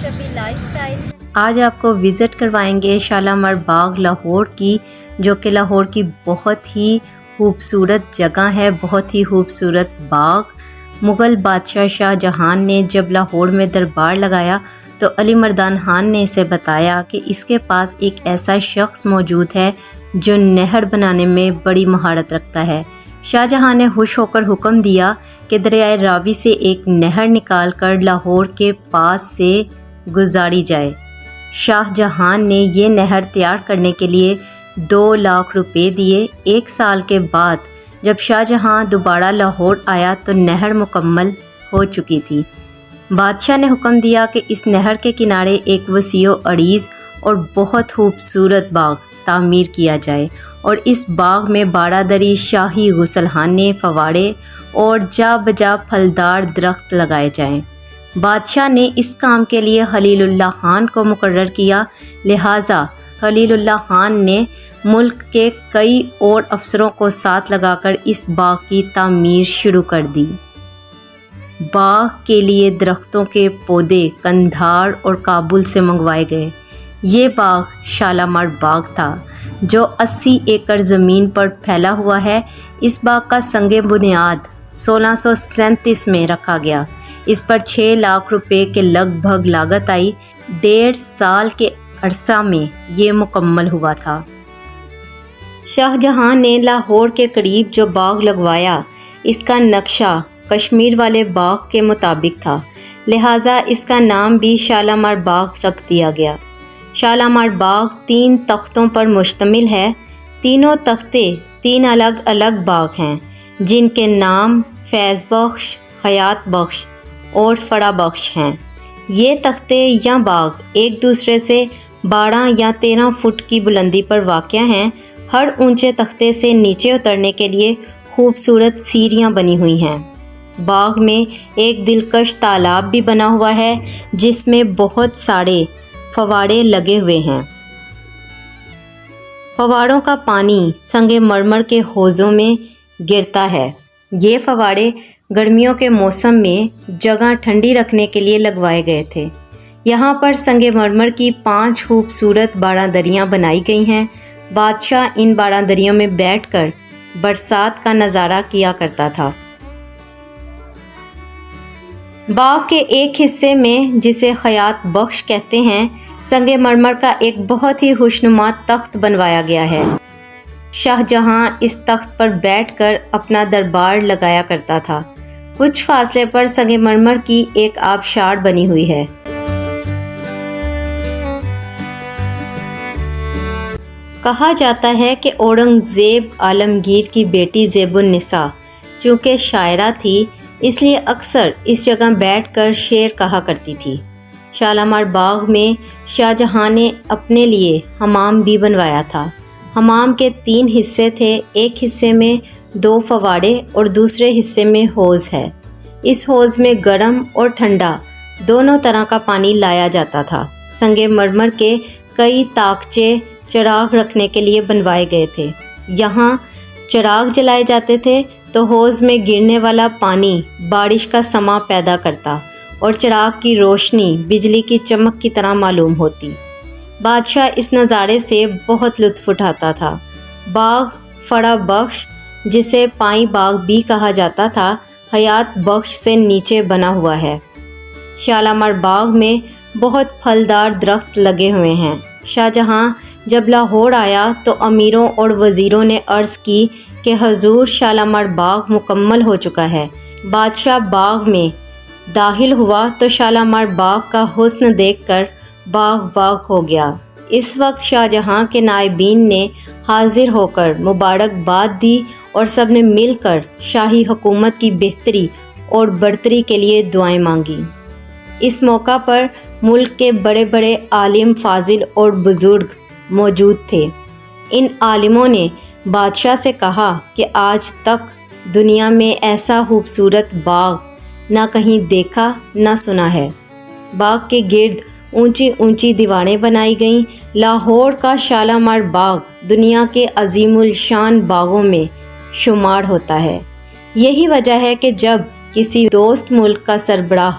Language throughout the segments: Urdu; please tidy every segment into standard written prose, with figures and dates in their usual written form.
شبی لائف سٹائل۔ آج آپ کو وزٹ کروائیں گے شالامار باغ لاہور کی، جو کہ لاہور کی بہت ہی خوبصورت جگہ ہے، بہت ہی خوبصورت باغ۔ مغل بادشاہ شاہ جہان نے جب لاہور میں دربار لگایا تو علی مردان خان نے اسے بتایا کہ اس کے پاس ایک ایسا شخص موجود ہے جو نہر بنانے میں بڑی مہارت رکھتا ہے۔ شاہ جہاں نے خوش ہو کر حکم دیا کہ دریائے راوی سے ایک نہر نکال کر لاہور کے پاس سے گزاری جائے۔ شاہ جہان نے یہ نہر تیار کرنے کے لیے 2 لاکھ روپے دیے۔ 1 سال کے بعد جب شاہ جہاں دوبارہ لاہور آیا تو نہر مکمل ہو چکی تھی۔ بادشاہ نے حکم دیا کہ اس نہر کے کنارے ایک وسیع و عریض اور بہت خوبصورت باغ تعمیر کیا جائے اور اس باغ میں 12 دری، شاہی غسل خانے، فواڑے اور جا بجا پھلدار درخت لگائے جائیں۔ بادشاہ نے اس کام کے لیے خلیل اللہ خان کو مقرر کیا، لہٰذا خلیل اللہ خان نے ملک کے کئی اور افسروں کو ساتھ لگا کر اس باغ کی تعمیر شروع کر دی۔ باغ کے لیے درختوں کے پودے قندھار اور کابل سے منگوائے گئے۔ یہ باغ شالامار باغ تھا جو 80 ایکڑ زمین پر پھیلا ہوا ہے۔ اس باغ کا سنگ بنیاد 1637 میں رکھا گیا۔ اس پر 6 لاکھ روپے کے لگ بھگ لاگت آئی۔ 1.5 سال کے عرصہ میں یہ مکمل ہوا تھا۔ شاہ جہاں نے لاہور کے قریب جو باغ لگوایا، اس کا نقشہ کشمیر والے باغ کے مطابق تھا، لہٰذا اس کا نام بھی شالامار باغ رکھ دیا گیا۔ شالامار باغ 3 تختوں پر مشتمل ہے۔ تینوں تختے 3 الگ الگ باغ ہیں جن کے نام فیض بخش، حیات بخش اور فرح بخش ہیں۔ یہ تختے یا باغ ایک دوسرے سے 12 یا 13 فٹ کی بلندی پر واقع ہیں۔ ہر اونچے تختے سے نیچے اترنے کے لیے خوبصورت سیڑھیاں بنی ہوئی ہیں۔ باغ میں ایک دلکش تالاب بھی بنا ہوا ہے جس میں بہت سارے فواڑے لگے ہوئے ہیں۔ فواڑوں کا پانی سنگ مرمر کے حوضوں میں گرتا ہے۔ یہ فواڑے گرمیوں کے موسم میں جگہ ٹھنڈی رکھنے کے لیے لگوائے گئے تھے۔ یہاں پر سنگ مرمر کی 5 خوبصورت 12 دریاں بنائی گئی ہیں۔ بادشاہ ان 12 دریوں میں بیٹھ کر برسات کا نظارہ کیا کرتا تھا۔ باغ کے ایک حصے میں، جسے حیات بخش کہتے ہیں، سنگ مرمر کا ایک بہت ہی خوشنما تخت بنوایا گیا ہے۔ شاہ جہاں اس تخت پر بیٹھ کر اپنا دربار لگایا کرتا تھا۔ کچھ فاصلے پر سنگ مرمر کی ایک آبشار بنی ہوئی ہے۔ کہا جاتا ہے کہ اورنگزیب عالمگیر کی بیٹی زیب النساء چونکہ شاعرہ تھی، اس لیے اکثر اس جگہ بیٹھ کر شعر کہا کرتی تھی۔ شالامار باغ میں شاہ جہاں نے اپنے لیے حمام بھی بنوایا تھا۔ حمام کے 3 حصے تھے۔ ایک حصے میں 2 فواڑے اور دوسرے حصے میں حوض ہے۔ اس حوض میں گرم اور ٹھنڈا دونوں طرح کا پانی لایا جاتا تھا۔ سنگ مرمر کے کئی طاقچے چراغ رکھنے کے لیے بنوائے گئے تھے۔ یہاں چراغ جلائے جاتے تھے تو حوض میں گرنے والا پانی بارش کا سماں پیدا کرتا اور چراغ کی روشنی بجلی کی چمک کی طرح معلوم ہوتی۔ بادشاہ اس نظارے سے بہت لطف اٹھاتا تھا۔ باغ فرح بخش، جسے پائیں باغ بھی کہا جاتا تھا، حیات بخش سے نیچے بنا ہوا ہے۔ شالامار باغ میں بہت پھلدار درخت لگے ہوئے ہیں۔ شاہ جہاں جب لاہور آیا تو امیروں اور وزیروں نے عرض کی کہ حضور شالامار باغ مکمل ہو چکا ہے۔ بادشاہ باغ میں داخل ہوا تو شالامار باغ کا حسن دیکھ کر باغ باغ ہو گیا۔ اس وقت شاہ جہاں کے نائبین نے حاضر ہو کر مبارکباد دی اور سب نے مل کر شاہی حکومت کی بہتری اور برتری کے لیے دعائیں مانگی۔ اس موقع پر ملک کے بڑے بڑے عالم، فاضل اور بزرگ موجود تھے۔ ان عالموں نے بادشاہ سے کہا کہ آج تک دنیا میں ایسا خوبصورت باغ نہ کہیں دیکھا نہ سنا ہے۔ باغ کے گرد اونچی اونچی دیواریں بنائی گئیں۔ لاہور کا شالامار باغ دنیا کے عظیم الشان باغوں میں شمار ہوتا ہے۔ یہی وجہ ہے کہ جب کسی دوست ملک کا سربراہ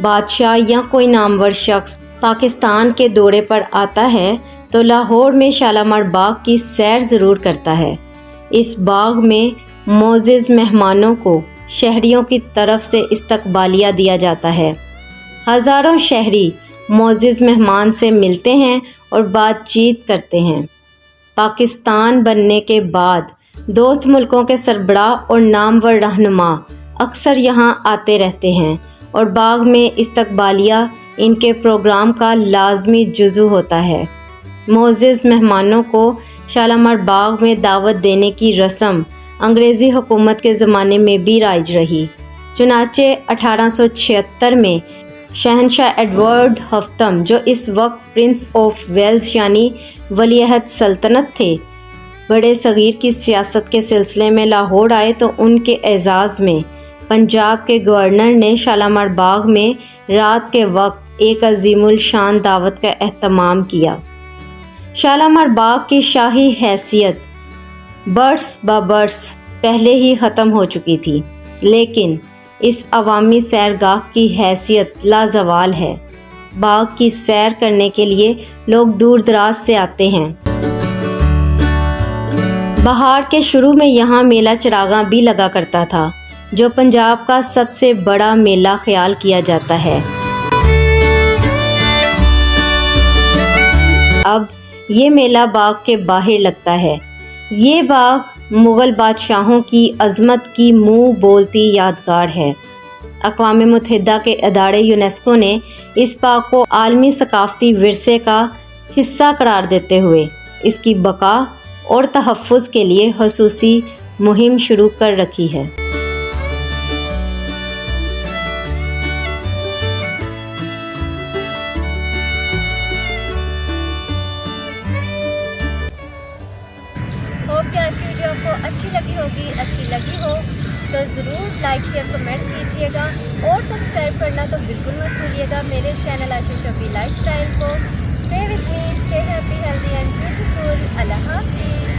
بادشاہ یا کوئی نامور شخص پاکستان کے دورے پر آتا ہے تو لاہور میں شالامار باغ کی سیر ضرور کرتا ہے۔ اس باغ میں معزز مہمانوں کو شہریوں کی طرف سے استقبالیہ دیا جاتا ہے۔ ہزاروں شہری معزز مہمان سے ملتے ہیں اور بات چیت کرتے ہیں۔ پاکستان بننے کے بعد دوست ملکوں کے سربراہ اور نامور رہنما اکثر یہاں آتے رہتے ہیں اور باغ میں استقبالیہ ان کے پروگرام کا لازمی جزو ہوتا ہے۔ معزز مہمانوں کو شالامار باغ میں دعوت دینے کی رسم انگریزی حکومت کے زمانے میں بھی رائج رہی۔ چنانچہ 1876 میں شہنشاہ ایڈورڈ ہفتم، جو اس وقت پرنس آف ویلز یعنی ولی عہد سلطنت تھے، بڑے صغیر کی سیاست کے سلسلے میں لاہور آئے تو ان کے اعزاز میں پنجاب کے گورنر نے شالامار باغ میں رات کے وقت ایک عظیم الشان دعوت کا اہتمام کیا۔ شالامار باغ کی شاہی حیثیت برس برس پہلے ہی ختم ہو چکی تھی، لیکن اس عوامی سیرگاہ کی حیثیت لازوال ہے۔ باغ کی سیر کرنے کے لیے لوگ دور دراز سے آتے ہیں۔ بہار کے شروع میں یہاں میلہ چراغاں بھی لگا کرتا تھا، جو پنجاب کا سب سے بڑا میلہ خیال کیا جاتا ہے۔ اب یہ میلہ باغ کے باہر لگتا ہے۔ یہ باغ مغل بادشاہوں کی عظمت کی منہ بولتی یادگار ہے۔ اقوام متحدہ کے ادارے یونیسکو نے اس باغ کو عالمی ثقافتی ورثے کا حصہ قرار دیتے ہوئے اس کی بقا اور تحفظ کے لیے خصوصی مہم شروع کر رکھی ہے۔ ہوپ کہ آج کی ویڈیو آپ کو اچھی لگی ہو تو ضرور لائک شیئر کمنٹ کیجیے گا اور سبسکرائب کرنا تو بالکل مت بھولیے گا میرے channel Ashish Shafi life style کو۔ Stay with me, stay happy, healthy and beautiful. اللہ حافظ۔